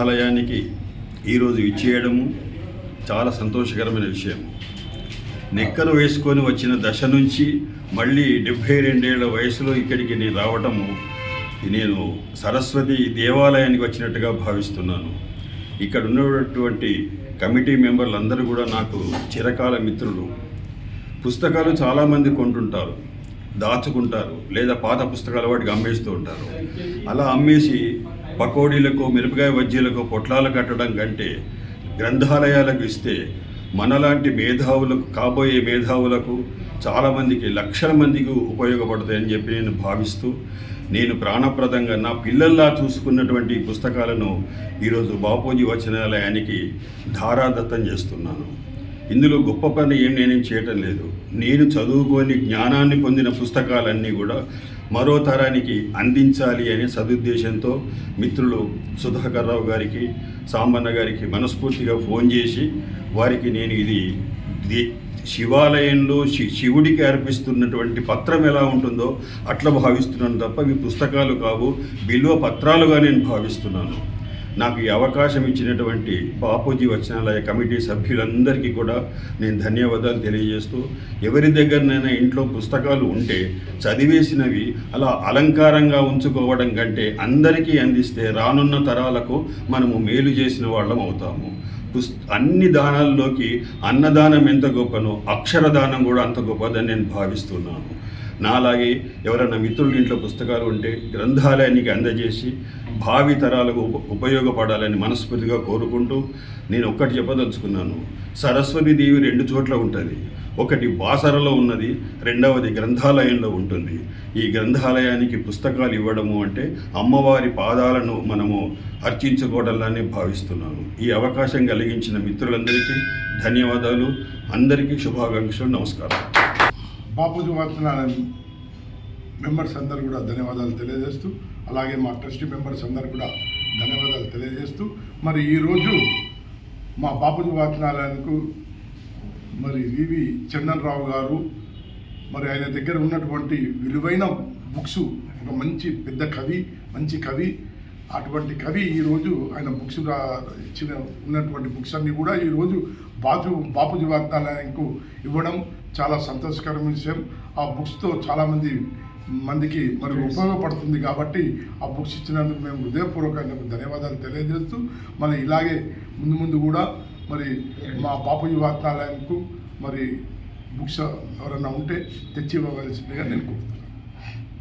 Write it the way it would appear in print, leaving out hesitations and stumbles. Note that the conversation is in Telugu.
ఆలయానికి ఈరోజు ఇచ్చేయడము చాలా సంతోషకరమైన విషయం. నెక్కలు వేసుకొని వచ్చిన దశ నుంచి మళ్ళీ 72 ఏళ్ల వయసులో ఇక్కడికి నేను రావటము, నేను సరస్వతి దేవాలయానికి వచ్చినట్టుగా భావిస్తున్నాను. ఇక్కడ ఉన్నటువంటి కమిటీ మెంబర్లు అందరూ కూడా నాకు చిరకాల మిత్రులు. పుస్తకాలు చాలామంది కొంటుంటారు, దాచుకుంటారు, లేదా పాత పుస్తకాలు వాటికి అమ్మేస్తూ ఉంటారు. అలా అమ్మేసి పకోడీలకు, మిరపకాయ బజ్జీలకు పొట్లాలు కట్టడం కంటే గ్రంథాలయాలకు ఇస్తే మనలాంటి మేధావులకు, కాబోయే మేధావులకు, చాలామందికి, లక్షల మందికి ఉపయోగపడతాయని చెప్పి నేను భావిస్తూ, నేను ప్రాణప్రదంగా నా పిల్లల్లా చూసుకున్నటువంటి పుస్తకాలను ఈరోజు బాపూజీ వచనాలయానికి ధారాదత్తం చేస్తున్నాను. ఇందులో గొప్ప పని నేనేం చేయటం లేదు. నేను చదువుకొని జ్ఞానాన్ని పొందిన పుస్తకాలన్నీ కూడా మరో తరానికి అందించాలి అనే సదుద్దేశంతో మిత్రులు సుధాకర్ రావు గారికి, సాంబన్న గారికి మనస్ఫూర్తిగా ఫోన్ చేసి వారికి నేను ఇది శివాలయంలో శివుడికి అర్పిస్తున్నటువంటి పత్రం ఎలా ఉంటుందో అట్లా భావిస్తున్నాను తప్ప ఇవి పుస్తకాలు కావు, బిల్వ పత్రాలుగా నేను భావిస్తున్నాను. నాకు ఈ అవకాశం ఇచ్చినటువంటి బాపూజీ వచనాలయ కమిటీ సభ్యులందరికీ కూడా నేను ధన్యవాదాలు తెలియజేస్తూ, ఎవరి దగ్గరనైనా ఇంట్లో పుస్తకాలు ఉంటే చదివేసినవి అలా అలంకారంగా ఉంచుకోవడం కంటే అందరికీ అందిస్తే రానున్న తరాలకు మనము మేలు చేసిన వాళ్ళం అవుతాము. అన్ని దానాల్లోకి అన్నదానం ఎంత గొప్పనో అక్షరదానం కూడా అంత గొప్పదని నేను భావిస్తున్నాను. నాలాగే ఎవరైనా మిత్రుల ఇంట్లో పుస్తకాలు ఉంటే గ్రంథాలయానికి అందజేసి భావి తరాలకు ఉపయోగపడాలని మనస్ఫూర్తిగా కోరుకుంటూ నేను ఒక్కటి చెప్పదలుచుకున్నాను. సరస్వతీదేవి 2 చోట్ల ఉంటుంది. ఒకటి బాసరలో ఉన్నది, రెండవది గ్రంథాలయంలో ఉంటుంది. ఈ గ్రంథాలయానికి పుస్తకాలు ఇవ్వడము అంటే అమ్మవారి పాదాలను మనము అర్చించుకోవడంలానే భావిస్తున్నాను. ఈ అవకాశం కలిగించిన మిత్రులందరికీ ధన్యవాదాలు. అందరికీ శుభాకాంక్షలు. నమస్కారం. బాపూజీ వచనాలయం మెంబర్స్ అందరూ కూడా ధన్యవాదాలు తెలియజేస్తూ, అలాగే మా ట్రస్టీ మెంబర్స్ అందరూ కూడా ధన్యవాదాలు తెలియజేస్తూ, మరి ఈరోజు మా బాపూజీ వచనాలయానికి మరి వివి చందన్ రావు గారు, మరి ఆయన దగ్గర ఉన్నటువంటి విలువైన బుక్స్, ఒక మంచి పెద్ద కవి, మంచి కవి, అటువంటి కవి ఈరోజు ఆయన బుక్స్ ఇచ్చిన ఉన్నటువంటి బుక్స్ అన్నీ కూడా ఈరోజు బాపూజీ వచనాలయానికి ఇవ్వడం చాలా సంతోషకరమైన విషయం. ఆ బుక్స్తో చాలామందికి మరి ఉపయోగపడుతుంది కాబట్టి ఆ బుక్స్ ఇచ్చినందుకు మేము హృదయపూర్వకంగా ధన్యవాదాలు తెలియజేస్తూ, మరి ఇలాగే ముందు కూడా మరి మా బాపూజీ వచనాలయానికి మరి బుక్స్ ఎవరైనా ఉంటే తెచ్చి ఇవ్వవలసిందిగా నేను కోరుతున్నాను.